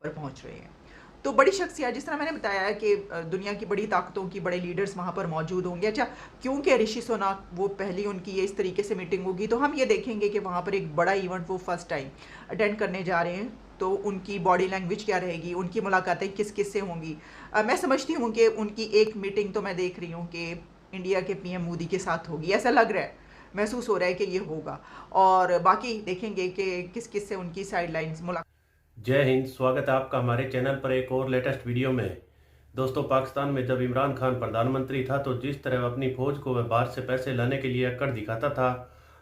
पर पहुँच रहे हैं। तो बड़ी शख्सियत जिस तरह मैंने बताया कि दुनिया की बड़ी ताकतों की बड़े लीडर्स वहाँ पर मौजूद होंगे। अच्छा, क्योंकि ऋषि सुनक वो पहली उनकी ये इस तरीके से मीटिंग होगी, तो हम ये देखेंगे कि वहाँ पर एक बड़ा इवेंट वो फर्स्ट टाइम अटेंड करने जा रहे हैं। तो उनकी बॉडी लैंग्वेज क्या रहेगी, उनकी मुलाकातें किस-किस से होंगी। मैं समझती हूँ कि उनकी एक मीटिंग तो मैं देख रही हूँ कि इंडिया के पीएम मोदी के साथ होगी, ऐसा लग रहा है, महसूस हो रहा है कि ये होगा। और बाकी देखेंगे कि किस-किस से उनकी साइडलाइन्स मुला जय हिंद। स्वागत है आपका हमारे चैनल पर एक और लेटेस्ट वीडियो में। दोस्तों, पाकिस्तान में जब इमरान खान प्रधानमंत्री था तो जिस तरह अपनी फौज को वह बाहर से पैसे लाने के लिए अक्कड़ दिखाता था,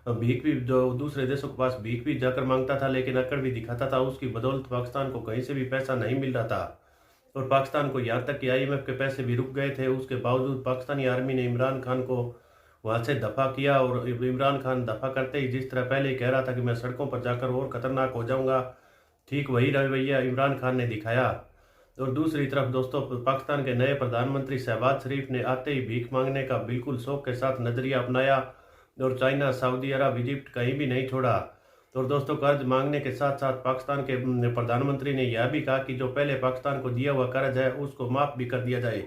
भीख भी जो दूसरे देशों के पास भीख भी जाकर मांगता था, लेकिन अक्कड़ भी दिखाता था। उसकी बदौलत पाकिस्तान को कहीं से भी पैसा नहीं मिल रहा था और पाकिस्तान को यहाँ तक कि IMF के पैसे भी रुक गए थे। उसके बावजूद पाकिस्तानी आर्मी ने इमरान खान को वहाँ से दफा किया और इमरान खान दफा करते ही जिस तरह पहले कह रहा था कि मैं सड़कों पर जाकर और खतरनाक हो जाऊंगा, ठीक वही रवैया इमरान खान ने दिखाया। और दूसरी तरफ दोस्तों, पाकिस्तान के नए प्रधानमंत्री शहबाज शरीफ ने आते ही भीख मांगने का बिल्कुल शौक के साथ नजरिया अपनाया और चाइना, सऊदी अरब, इजिप्ट कहीं भी नहीं छोड़ा। और दोस्तों, कर्ज मांगने के साथ साथ पाकिस्तान के प्रधानमंत्री ने यह भी कहा कि जो पहले पाकिस्तान को दिया हुआ कर्ज है उसको माफ भी कर दिया जाए।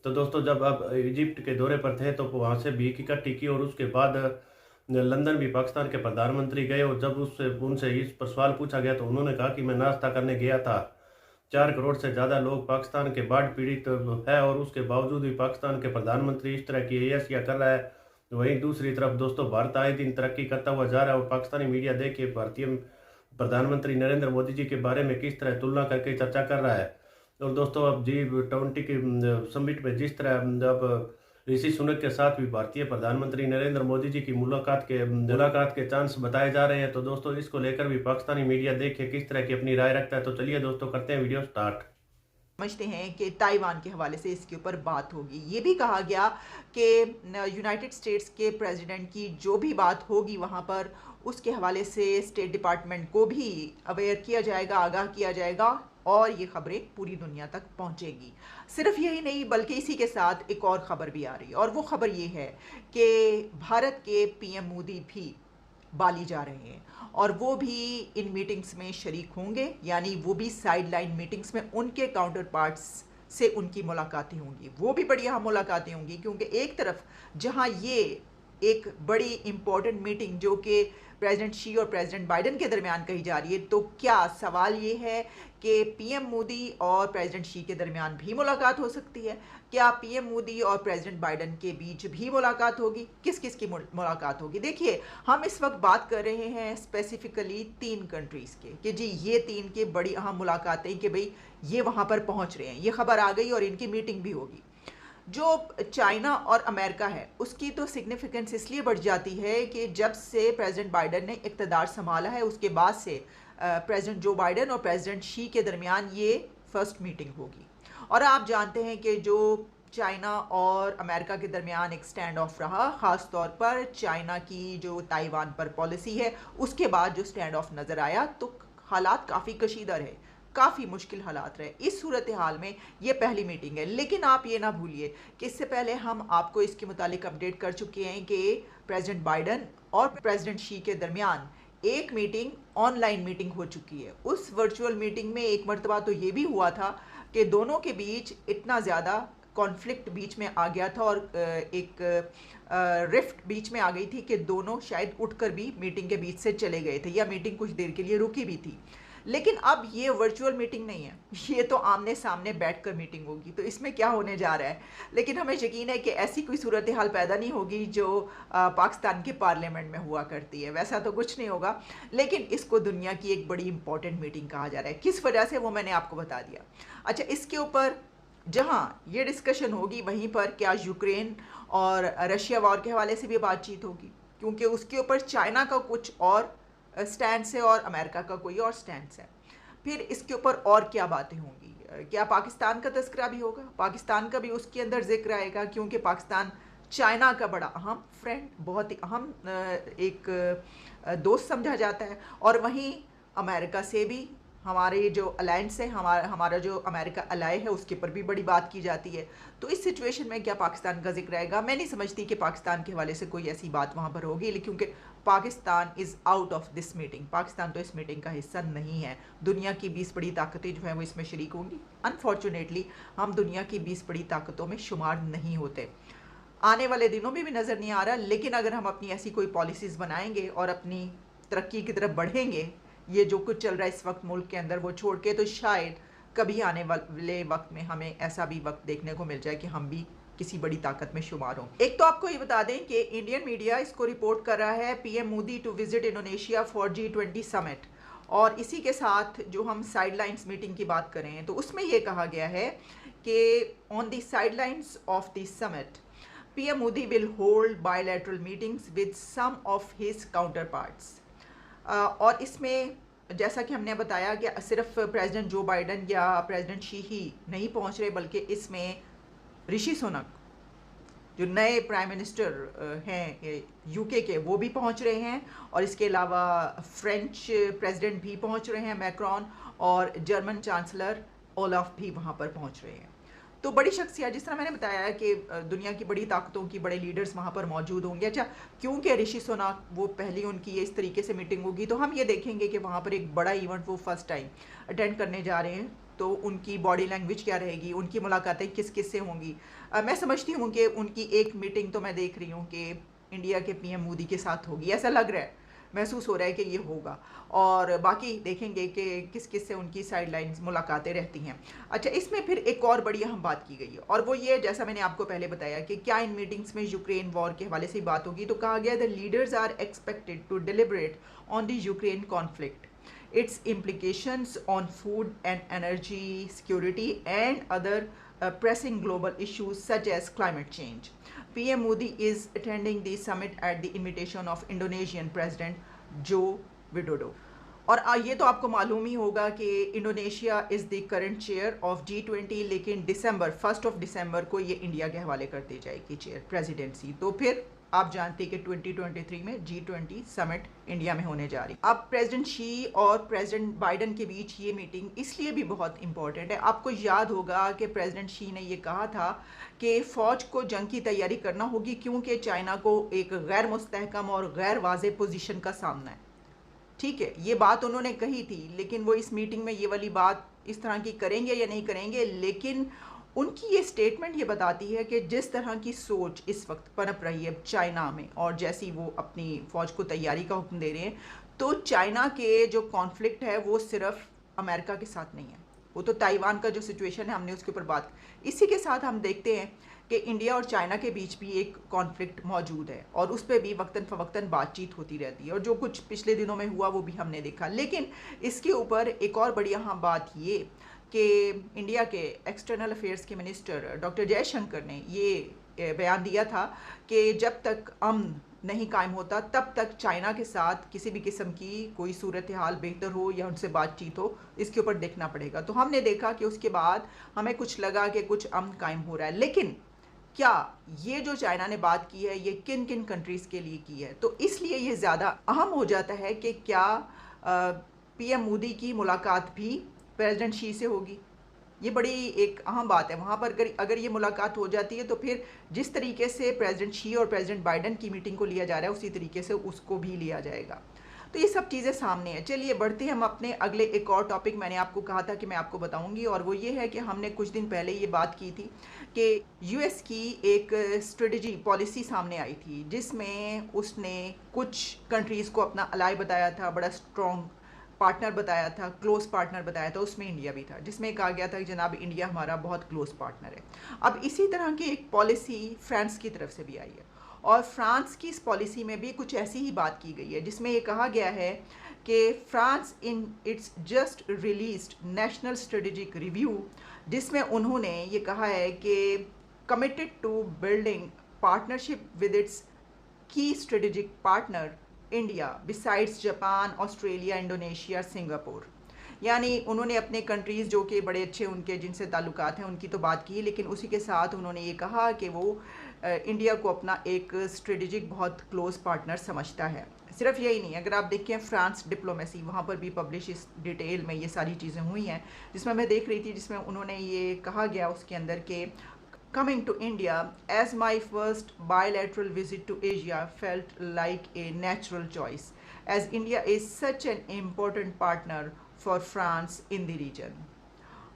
तो दोस्तों, जब अब इजिप्ट के दौरे पर थे तो वहां से भीख इकट्ठी की और उसके बाद लंदन भी पाकिस्तान के प्रधानमंत्री गए और जब उससे उनसे इस पर सवाल पूछा गया तो उन्होंने कहा कि मैं नाश्ता करने गया था। 4 करोड़ से ज़्यादा लोग पाकिस्तान के बाढ़ पीड़ित है और उसके बावजूद भी पाकिस्तान के प्रधानमंत्री इस तरह की अय्याशियां कर रहा है। वहीं दूसरी तरफ दोस्तों, भारत आए दिन तरक्की करता हुआ जा रहा है और पाकिस्तानी मीडिया देखिए भारतीय प्रधानमंत्री नरेंद्र मोदी जी के बारे में किस तरह तुलना करके चर्चा कर रहा है। और दोस्तों, अब G20 की समिट में जिस तरह अब ऋषि सुनक के साथ भी भारतीय प्रधानमंत्री नरेंद्र मोदी जी की मुलाकात के चांस बताए जा रहे हैं। तो दोस्तों, इसको लेकर भी पाकिस्तानी मीडिया देखिए किस तरह की अपनी राय रखता है। तो चलिए दोस्तों, करते हैं वीडियो स्टार्ट। समझते हैं कि ताइवान के हवाले से इसके ऊपर बात होगी। ये भी कहा गया कि यूनाइटेड स्टेट्स के प्रेसिडेंट की जो भी बात होगी वहाँ पर, उसके हवाले से स्टेट डिपार्टमेंट को भी अवेयर किया जाएगा, आगाह किया जाएगा और ये खबरें पूरी दुनिया तक पहुँचेगी। सिर्फ यही नहीं बल्कि इसी के साथ एक और ख़बर भी आ रही है और वो ख़बर ये है कि भारत के पीएम मोदी भी बाली जा रहे हैं और वो भी इन मीटिंग्स में शरीक होंगे, यानी वो भी साइडलाइन मीटिंग्स में उनके काउंटर पार्ट्स से उनकी मुलाकातें होंगी। वो भी बड़ी अहम मुलाकातें होंगी क्योंकि एक तरफ जहां ये एक बड़ी इंपॉर्टेंट मीटिंग जो कि प्रेसिडेंट शी और प्रेसिडेंट बाइडन के दरमियान कही जा रही है, तो क्या सवाल ये है कि पीएम मोदी और प्रेसिडेंट शी के दरमियान भी मुलाकात हो सकती है? क्या पीएम मोदी और प्रेसिडेंट बाइडन के बीच भी मुलाकात होगी? किस किस की मुलाकात होगी? देखिए, हम इस वक्त बात कर रहे हैं स्पेसिफिकली 3 कंट्रीज़ के कि जी ये 3 की बड़ी अहम मुलाकातें कि भाई ये वहाँ पर पहुँच रहे हैं, ये खबर आ गई और इनकी मीटिंग भी होगी। जो चाइना और अमेरिका है उसकी तो सिग्निफिकेंस इसलिए बढ़ जाती है कि जब से प्रेसिडेंट बाइडन ने इक़्तिदार संभाला है उसके बाद से प्रेसिडेंट जो बाइडन और प्रेसिडेंट शी के दरमियान ये फर्स्ट मीटिंग होगी। और आप जानते हैं कि जो चाइना और अमेरिका के दरमियान एक स्टैंड ऑफ रहा, ख़ास तौर पर चाइना की जो ताइवान पर पॉलिसी है उसके बाद जो स्टैंड ऑफ नज़र आया, तो हालात काफ़ी कशीदा रहे, काफ़ी मुश्किल हालात रहे। इस सूरत हाल में ये पहली मीटिंग है, लेकिन आप ये ना भूलिए कि इससे पहले हम आपको इसके मुतालिक अपडेट कर चुके हैं कि प्रेसिडेंट बाइडन और प्रेसिडेंट शी के दरमियान एक मीटिंग, ऑनलाइन मीटिंग हो चुकी है। उस वर्चुअल मीटिंग में एक मरतबा तो ये भी हुआ था कि दोनों के बीच इतना ज़्यादा कॉन्फ्लिक्ट बीच में आ गया था और एक रिफ्ट बीच में आ गई थी कि दोनों शायद उठकर भी मीटिंग के बीच से चले गए थे या मीटिंग कुछ देर के लिए रुकी भी थी। लेकिन अब ये वर्चुअल मीटिंग नहीं है, ये तो आमने सामने बैठकर मीटिंग होगी। तो इसमें क्या होने जा रहा है, लेकिन हमें यकीन है कि ऐसी कोई सूरत हाल पैदा नहीं होगी जो पाकिस्तान के पार्लियामेंट में हुआ करती है। वैसा तो कुछ नहीं होगा, लेकिन इसको दुनिया की एक बड़ी इंपॉर्टेंट मीटिंग कहा जा रहा है। किस वजह से वो मैंने आपको बता दिया। अच्छा, इसके ऊपर जहाँ ये डिस्कशन होगी वहीं पर क्या यूक्रेन और रशिया वॉर के हवाले से भी बातचीत होगी, क्योंकि उसके ऊपर चाइना का कुछ और स्टैंड है और अमेरिका का कोई और स्टैंड है। फिर इसके ऊपर और क्या बातें होंगी, क्या पाकिस्तान का तस्करा भी होगा, पाकिस्तान का भी उसके अंदर जिक्र आएगा, क्योंकि पाकिस्तान चाइना का बड़ा अहम फ्रेंड, बहुत ही अहम एक दोस्त समझा जाता है। और वहीं अमेरिका से भी हमारे जो अलायंस है, हमारा जो अमेरिका अलाय है, उसके ऊपर भी बड़ी बात की जाती है। तो इस सिचुएशन में क्या पाकिस्तान का जिक्र आएगा? मैं नहीं समझती कि पाकिस्तान के हवाले से कोई ऐसी बात वहाँ पर होगी, लेकिन क्योंकि Pakistan is out of this meeting, Pakistan तो इस मीटिंग का हिस्सा नहीं है। दुनिया की 20 बड़ी ताकतें जो हैं वो इसमें शरीक होंगी। अनफॉर्चुनेटली हम दुनिया की 20 बड़ी ताकतों में शुमार नहीं होते। आने वाले दिनों में भी नज़र नहीं आ रहा, लेकिन अगर हम अपनी ऐसी कोई पॉलिसीज़ बनाएंगे और अपनी तरक्की की तरफ बढ़ेंगे, ये जो कुछ चल रहा है इस वक्त मुल्क के अंदर वो छोड़ के, तो शायद कभी आने वाले वक्त में हमें ऐसा भी वक्त देखने को मिल जाए कि हम भी किसी बड़ी ताकत में शुमार हों। एक तो आपको ये बता दें कि इंडियन मीडिया इसको रिपोर्ट कर रहा है PM Modi to visit Indonesia for G20 summit, और इसी के साथ जो हम साइडलाइंस मीटिंग की बात करें तो उसमें ये कहा गया है कि on the sidelines of the summit PM Modi will hold bilateral meetings with some of his counterparts. और इसमें जैसा कि हमने बताया कि सिर्फ प्रेसिडेंट जो बाइडन या प्रेसिडेंट शी ही नहीं पहुंच रहे, बल्कि इसमें ऋषि सुनक जो नए प्राइम मिनिस्टर हैं यूके के, वो भी पहुंच रहे हैं, और इसके अलावा फ्रेंच प्रेसिडेंट भी पहुंच रहे हैं मैक्रॉन, और जर्मन चांसलर ओलाफ भी वहां पर पहुंच रहे हैं। तो बड़ी शख्सियत, जिस तरह मैंने बताया कि दुनिया की बड़ी ताकतों की बड़े लीडर्स वहाँ पर मौजूद होंगे। अच्छा, क्योंकि ऋषि सुनक वो पहली उनकी इस तरीके से मीटिंग होगी, तो हम ये देखेंगे कि वहाँ पर एक बड़ा इवेंट वो फर्स्ट टाइम अटेंड करने जा रहे हैं, तो उनकी बॉडी लैंग्वेज क्या रहेगी, उनकी मुलाकातें किस किस से होंगी। मैं समझती हूँ कि उनकी एक मीटिंग तो मैं देख रही हूँ कि इंडिया के पीएम मोदी के साथ होगी, ऐसा लग रहा है, महसूस हो रहा है कि ये होगा, और बाकी देखेंगे कि किस किस से उनकी साइडलाइंस मुलाकातें रहती हैं। अच्छा, इसमें फिर एक और बड़ी अहम बात की गई है, और वो ये, जैसा मैंने आपको पहले बताया कि क्या इन मीटिंग्स में यूक्रेन वॉर के हवाले से बात होगी, तो कहा गया the leaders are expected to deliberate on the Ukraine conflict, its implications on food and energy security and other pressing global issues such as climate change. PM Modi is attending the summit at the invitation of Indonesian President Joko Widodo. और ये तो आपको मालूम ही होगा कि Indonesia is the current chair of G20, लेकिन first of December को ये इंडिया के हवाले कर दी जाएगी चेयर प्रेसिडेंसी। तो फिर आप जानते हैं कि 2023 में G20 समिट इंडिया में होने जा रही। अब प्रेसिडेंट शी और प्रेसिडेंट बाइडन के बीच ये मीटिंग इसलिए भी बहुत इंपॉर्टेंट है। आपको याद होगा कि प्रेसिडेंट शी ने ये कहा था कि फ़ौज को जंग की तैयारी करना होगी, क्योंकि चाइना को एक गैर मुस्तहकम और गैर वाज़ेह पोजीशन का सामना है। ठीक है, ये बात उन्होंने कही थी, लेकिन वो इस मीटिंग में ये वाली बात इस तरह की करेंगे या नहीं करेंगे, लेकिन उनकी ये स्टेटमेंट ये बताती है कि जिस तरह की सोच इस वक्त पनप रही है चाइना में, और जैसी वो अपनी फ़ौज को तैयारी का हुक्म दे रहे हैं, तो चाइना के जो कॉन्फ्लिक्ट है वो सिर्फ अमेरिका के साथ नहीं है, वो तो ताइवान का जो सिचुएशन है हमने उसके ऊपर बात। इसी के साथ हम देखते हैं कि इंडिया और चाइना के बीच भी एक कॉन्फ्लिक्ट मौजूद है, और उस पर भी वक्तन फ़वक्तन बातचीत होती रहती है, और जो कुछ पिछले दिनों में हुआ वो भी हमने देखा। लेकिन इसके ऊपर एक और बड़ी अहम बात ये कि इंडिया के एक्सटर्नल अफेयर्स के मिनिस्टर डॉक्टर जयशंकर ने ये बयान दिया था कि जब तक अमन नहीं कायम होता तब तक चाइना के साथ किसी भी किस्म की कोई सूरत हाल बेहतर हो या उनसे बातचीत हो, इसके ऊपर देखना पड़ेगा। तो हमने देखा कि उसके बाद हमें कुछ लगा कि कुछ अमन कायम हो रहा है, लेकिन क्या ये जो चाइना ने बात की है ये किन किन कंट्रीज़ के लिए की है, तो इसलिए ये ज़्यादा अहम हो जाता है कि क्या पीएम मोदी की मुलाकात भी प्रेसिडेंट शी से होगी। ये बड़ी एक अहम बात है। वहाँ पर अगर ये मुलाकात हो जाती है तो फिर जिस तरीके से प्रेसिडेंट शी और प्रेसिडेंट बाइडन की मीटिंग को लिया जा रहा है उसी तरीके से उसको भी लिया जाएगा। तो ये सब चीज़ें सामने हैं। चलिए बढ़ते हैं हम अपने अगले एक और टॉपिक। मैंने आपको कहा था कि मैं आपको बताऊंगी, और वो ये है कि हमने कुछ दिन पहले ये बात की थी कि यूएस की एक स्ट्रेटजी पॉलिसी सामने आई थी, जिसमें उसने कुछ कंट्रीज़ को अपना अलाय बताया था, बड़ा स्ट्रॉन्ग पार्टनर बताया था, क्लोज पार्टनर बताया था, उसमें इंडिया भी था, जिसमें कहा गया था कि जनाब इंडिया हमारा बहुत क्लोज पार्टनर है। अब इसी तरह की एक पॉलिसी फ्रांस की तरफ से भी आई है, और फ्रांस की इस पॉलिसी में भी कुछ ऐसी ही बात की गई है, जिसमें ये कहा गया है कि France in its just released national strategic review, जिसमें उन्होंने ये कहा है कि committed to building partnership with its key strategic partner India besides Japan, Australia, Indonesia, Singapore. यानी उन्होंने अपने कंट्रीज़ जो कि बड़े अच्छे उनके जिनसे ताल्लुकात हैं उनकी तो बात की, लेकिन उसी के साथ उन्होंने ये कहा कि वो इंडिया को अपना एक स्ट्रेटेजिक बहुत क्लोज पार्टनर समझता है। सिर्फ यही नहीं, अगर आप देखें फ्रांस डिप्लोमेसी, वहाँ पर भी पब्लिश इस डिटेल में ये सारी चीज़ें हुई हैं, जिसमें मैं देख रही थी, जिसमें उन्होंने ये कहा गया उसके अंदर के coming to India as my first bilateral visit to Asia felt like a natural choice as India is such an important partner for France in the region.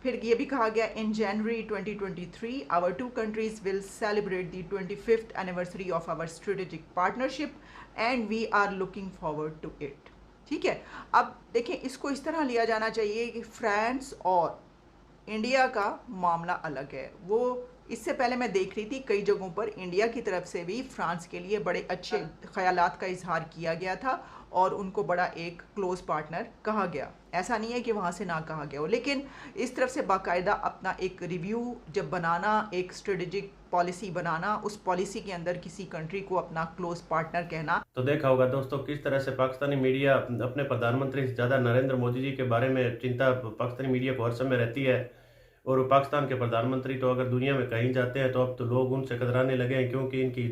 फिर ये भी कहा गया in January 2023 our two countries will celebrate the 25th anniversary of our strategic partnership and we are looking forward to it. ठीक है, अब देखें, इसको इस तरह लिया जाना चाहिए कि फ्रांस और इंडिया का मामला अलग है। वो इससे पहले मैं देख रही थी कई जगहों पर इंडिया की तरफ से भी फ्रांस के लिए बड़े अच्छे ख्यालात का इजहार किया गया था और उनको बड़ा एक क्लोज पार्टनर कहा गया। ऐसा नहीं है कि वहाँ से ना कहा गया हो, लेकिन इस तरफ से बाकायदा अपना एक रिव्यू जब बनाना, एक स्ट्रेटेजिक पॉलिसी बनाना, उस पॉलिसी के अंदर किसी कंट्री को अपना क्लोज पार्टनर कहना। तो देखा होगा दोस्तों किस तरह से पाकिस्तानी मीडिया अपने प्रधानमंत्री से ज़्यादा नरेंद्र मोदी जी के बारे में चिंता पाकिस्तानी मीडिया को हर समय रहती है। और पाकिस्तान के प्रधानमंत्री तो अगर दुनिया में कहीं जाते हैं तो अब तो लोग उनसे कतराने लगे हैं, क्योंकि इनकी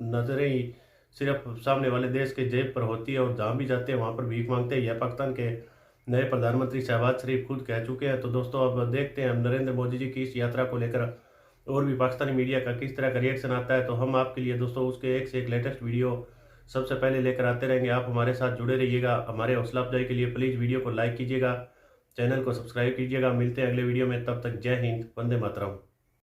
नज़रें ही सिर्फ सामने वाले देश के जेब पर होती है और जहाँ भी जाते हैं वहाँ पर भीख मांगते हैं। यह पाकिस्तान के नए प्रधानमंत्री शहबाज शरीफ खुद कह चुके हैं। तो दोस्तों अब देखते हैं नरेंद्र मोदी जी की इस यात्रा को लेकर और भी पाकिस्तानी मीडिया का किस तरह का रिएक्शन आता है। तो हम आपके लिए दोस्तों उसके एक से एक लेटेस्ट वीडियो सबसे पहले लेकर आते रहेंगे। आप हमारे साथ जुड़े रहिएगा। हमारे हौसला अफजाई के लिए प्लीज़ वीडियो को लाइक कीजिएगा, चैनल को सब्सक्राइब कीजिएगा। मिलते हैं अगले वीडियो में, तब तक जय हिंद, वंदे मातरम।